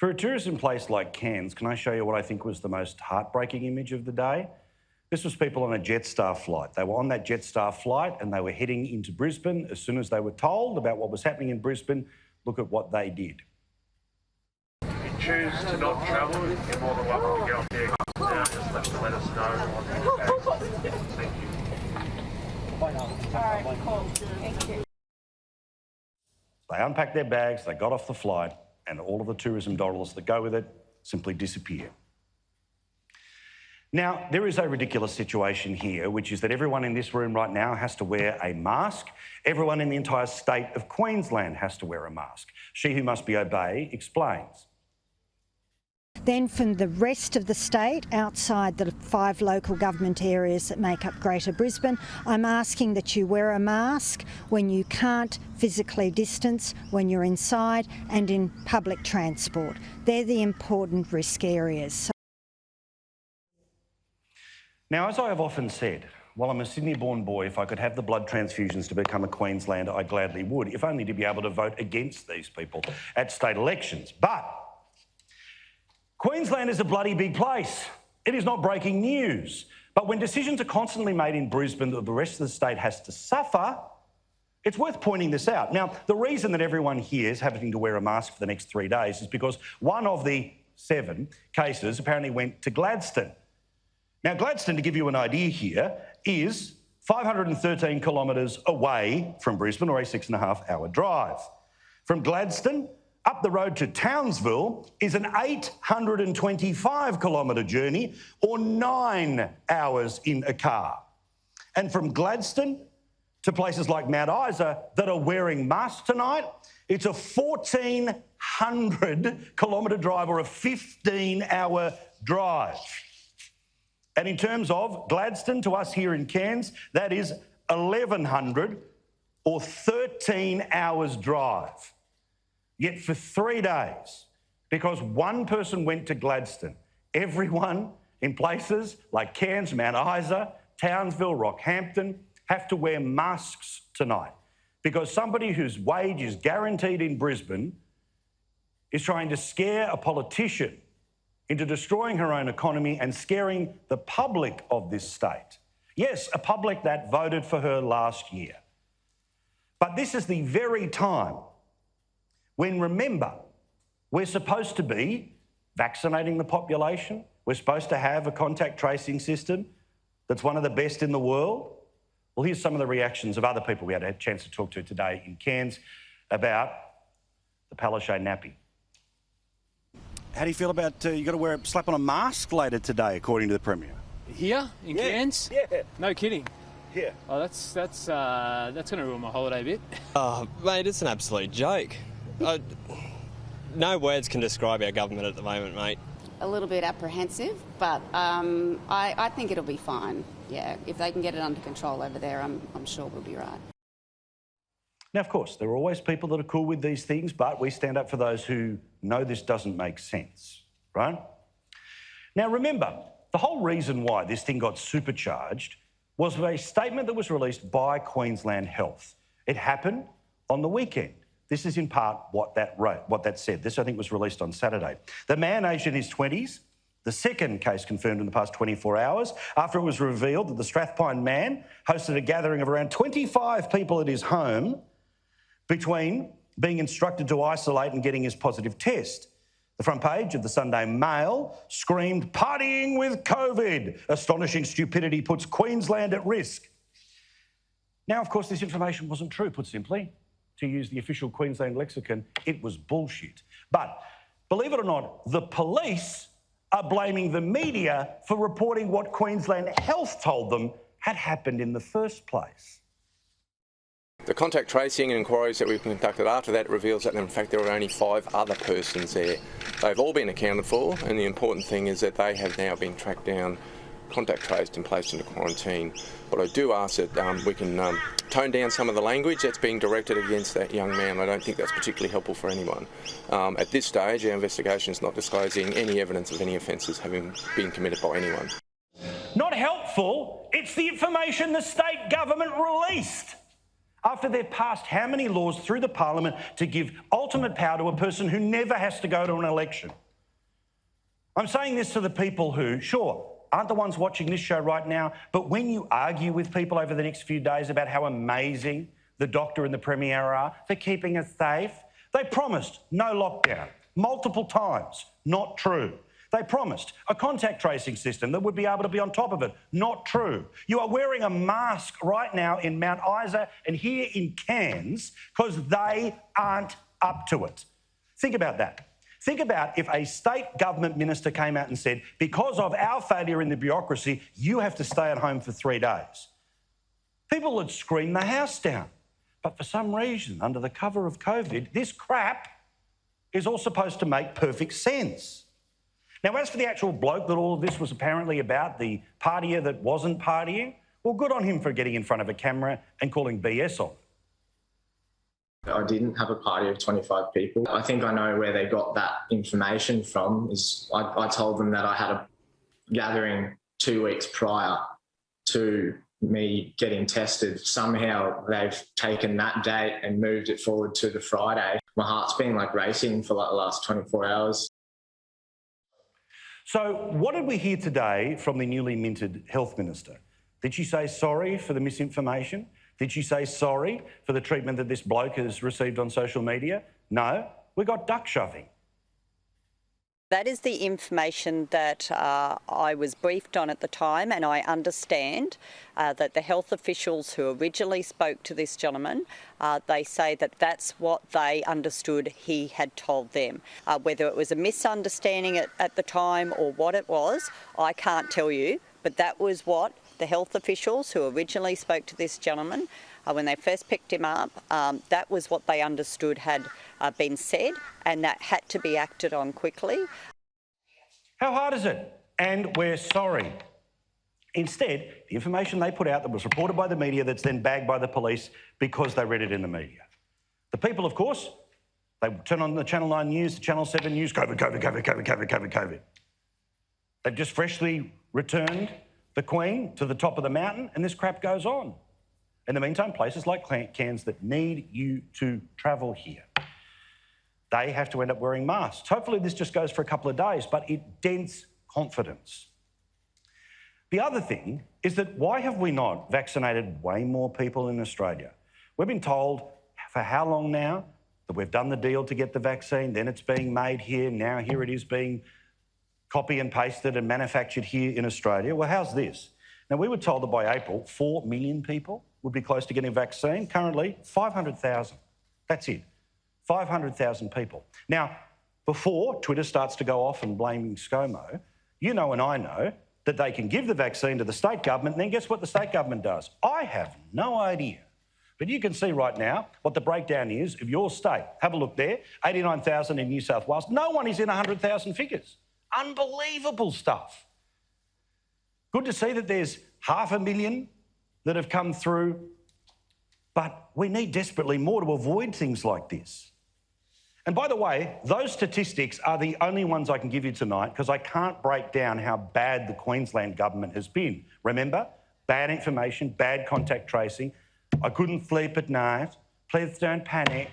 For a tourism place like Cairns, can I show you what I think was the most heartbreaking image of the day? This was people on a Jetstar flight. They were on that Jetstar flight and they were heading into Brisbane. As soon as they were told about what was happening in Brisbane, look at what they did. If you choose to not travel, you're more than welcome to get off the aircraft now. Just let us know on the bags. Thank you. All right, cool. Thank you. They unpacked their bags, they got off the flight, and all of the tourism dollars that go with it simply disappear. Now, there is a ridiculous situation here, which is that everyone in this room right now has to wear a mask. Everyone in the entire state of Queensland has to wear a mask. She who must be obeyed explains. Then from the rest of the state, outside the 5 local government areas that make up Greater Brisbane, I'm asking that you wear a mask when you can't physically distance, when you're inside and in public transport. They're the important risk areas. Now, as I have often said, while I'm a Sydney-born boy, if I could have the blood transfusions to become a Queenslander, I gladly would, if only to be able to vote against these people at state elections. But Queensland is a bloody big place. It is not breaking news. But when decisions are constantly made in Brisbane that the rest of the state has to suffer, it's worth pointing this out. Now, the reason that everyone here is having to wear a mask for the next 3 days is because one of the 7 cases apparently went to Gladstone. Now, Gladstone, to give you an idea here, is 513 kilometres away from Brisbane, or a 6.5-hour drive. From Gladstone up the road to Townsville is an 825-kilometre journey, or 9 hours in a car. And from Gladstone to places like Mount Isa that are wearing masks tonight, it's a 1,400-kilometre drive, or a 15-hour drive. And in terms of Gladstone to us here in Cairns, that is 1,100 or 13 hours drive. Yet for 3 days, because one person went to Gladstone, everyone in places like Cairns, Mount Isa, Townsville, Rockhampton have to wear masks tonight because somebody whose wage is guaranteed in Brisbane is trying to scare a politician into destroying her own economy and scaring the public of this state. Yes, a public that voted for her last year. But this is the very time when, remember, we're supposed to be vaccinating the population. We're supposed to have a contact tracing system that's one of the best in the world. Well, here's some of the reactions of other people we had a chance to talk to today in Cairns about the Palaszczuk nappy. How do you feel about you've got to slap on a mask later today, according to the Premier? Here in Cairns? Yeah. No kidding. Yeah. Oh, that's going to ruin my holiday a bit. Oh, mate, it's an absolute joke. No words can describe our government at the moment, mate. A little bit apprehensive, but I think it'll be fine. Yeah, if they can get it under control over there, I'm sure we'll be right. Now, of course, there are always people that are cool with these things, but we stand up for those who know this doesn't make sense, right? Now, remember, the whole reason why this thing got supercharged was a statement that was released by Queensland Health. It happened on the weekend. This is in part what that said. This, I think, was released on Saturday. The man, aged in his 20s, the second case confirmed in the past 24 hours, after it was revealed that the Strathpine man hosted a gathering of around 25 people at his home between being instructed to isolate and getting his positive test. The front page of the Sunday Mail screamed, "Partying with COVID. Astonishing stupidity puts Queensland at risk." Now, of course, this information wasn't true, put simply. To use the official Queensland lexicon, it was bullshit. But believe it or not, the police are blaming the media for reporting what Queensland Health told them had happened in the first place. The contact tracing and inquiries that we've conducted after that reveals that in fact there were only 5 other persons there. They've all been accounted for, and the important thing is that they have now been tracked down, contact traced and placed into quarantine. But I do ask that we can tone down some of the language that's being directed against that young man. I don't think that's particularly helpful for anyone. At this stage, our investigation is not disclosing any evidence of any offences having been committed by anyone. Not helpful, it's the information the state government released. After they've passed how many laws through the parliament to give ultimate power to a person who never has to go to an election? I'm saying this to the people who, sure, aren't the ones watching this show right now, but when you argue with people over the next few days about how amazing the doctor and the premier are for keeping us safe, they promised no lockdown multiple times. Not true. They promised a contact tracing system that would be able to be on top of it. Not true. You are wearing a mask right now in Mount Isa and here in Cairns because they aren't up to it. Think about that. Think about if a state government minister came out and said, because of our failure in the bureaucracy, you have to stay at home for 3 days. People would scream the house down. But for some reason, under the cover of COVID, this crap is all supposed to make perfect sense. Now, as for the actual bloke that all of this was apparently about, the partier that wasn't partying, well, good on him for getting in front of a camera and calling BS on. I didn't have a party of 25 people. I think I know where they got that information from. I told them that I had a gathering 2 weeks prior to me getting tested. Somehow they've taken that date and moved it forward to the Friday. My heart's been like racing for like the last 24 hours. So what did we hear today from the newly minted health minister? Did she say sorry for the misinformation? Did she say sorry for the treatment that this bloke has received on social media? No, we got duck shoving. That is the information that I was briefed on at the time, and I understand that the health officials who originally spoke to this gentleman, they say that that's what they understood he had told them. Whether it was a misunderstanding at the time or what it was, I can't tell you, but that was what the health officials who originally spoke to this gentleman, when they first picked him up, that was what they understood had been said, and that had to be acted on quickly. How hard is it? And we're sorry. Instead, the information they put out that was reported by the media that's then bagged by the police because they read it in the media. The people, of course, they turn on the Channel 9 News, the Channel 7 News, COVID, COVID, COVID, COVID, COVID, COVID, COVID. They've just freshly returned the Queen to the top of the mountain and this crap goes on. In the meantime, places like Cairns that need you to travel here, they have to end up wearing masks. Hopefully this just goes for a couple of days, but it dents confidence. The other thing is that why have we not vaccinated way more people in Australia? We've been told for how long now that we've done the deal to get the vaccine, then it's being made here, now here it is being copy and pasted and manufactured here in Australia. Well, how's this? Now, we were told that by April, 4 million people would be close to getting a vaccine. Currently, 500,000. That's it. 500,000 people. Now, before Twitter starts to go off and blaming ScoMo, you know and I know that they can give the vaccine to the state government and then guess what the state government does? I have no idea. But you can see right now what the breakdown is of your state. Have a look there, 89,000 in New South Wales. No one is in 100,000 figures. Unbelievable stuff. Good to see that there's 500,000 that have come through, but we need desperately more to avoid things like this. And by the way, those statistics are the only ones I can give you tonight because I can't break down how bad the Queensland government has been. Remember, bad information, bad contact tracing. I couldn't sleep at night. Please don't panic.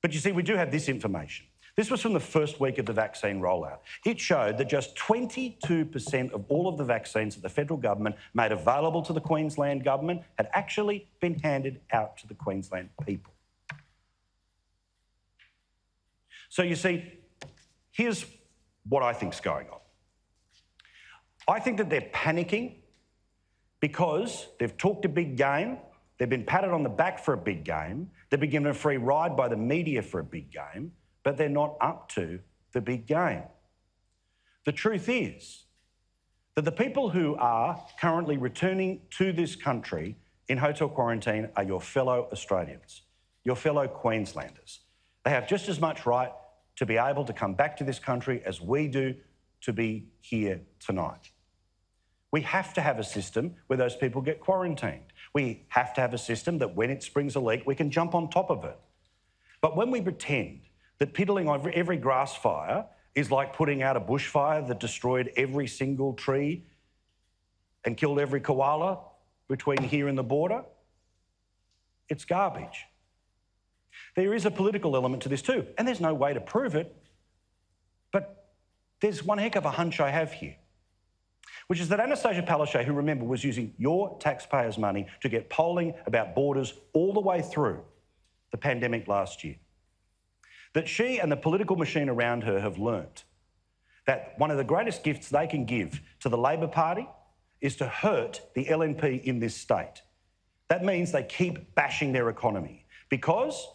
But you see, we do have this information. This was from the first week of the vaccine rollout. It showed that just 22% of all of the vaccines that the federal government made available to the Queensland government had actually been handed out to the Queensland people. So you see, here's what I think's going on. I think that they're panicking because they've talked a big game, they've been patted on the back for a big game, they've been given a free ride by the media for a big game, but they're not up to the big game. The truth is that the people who are currently returning to this country in hotel quarantine are your fellow Australians, your fellow Queenslanders. They have just as much right to be able to come back to this country as we do to be here tonight. We have to have a system where those people get quarantined. We have to have a system that when it springs a leak, we can jump on top of it. But when we pretend that piddling on every grass fire is like putting out a bushfire that destroyed every single tree and killed every koala between here and the border, It's garbage. There is a political element to this too, and there's no way to prove it, but there's one heck of a hunch I have here, which is that Anastasia Palaszczuk, who, remember, was using your taxpayers' money to get polling about borders all the way through the pandemic last year, that she and the political machine around her have learnt that one of the greatest gifts they can give to the Labor Party is to hurt the LNP in this state. That means they keep bashing their economy, because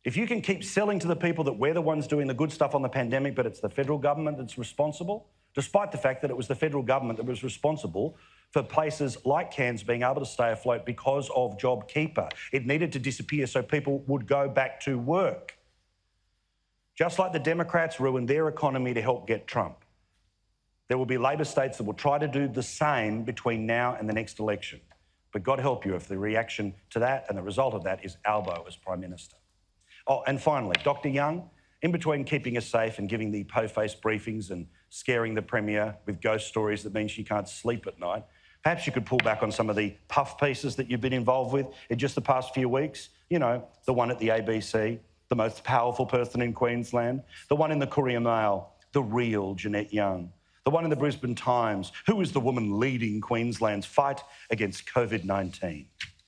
if you can keep selling to the people that we're the ones doing the good stuff on the pandemic, but it's the federal government that's responsible, despite the fact that it was the federal government that was responsible for places like Cairns being able to stay afloat because of JobKeeper. It needed to disappear so people would go back to work. Just like the Democrats ruined their economy to help get Trump, there will be Labor states that will try to do the same between now and the next election. But God help you if the reaction to that and the result of that is Albo as Prime Minister. Oh, and finally, Dr Young, in between keeping us safe and giving the po-faced briefings and scaring the Premier with ghost stories that mean she can't sleep at night, perhaps you could pull back on some of the puff pieces that you've been involved with in just the past few weeks. You know, the one at the ABC, the most powerful person in Queensland, the one in the Courier Mail, the real Jeanette Young, the one in the Brisbane Times, who is the woman leading Queensland's fight against COVID-19.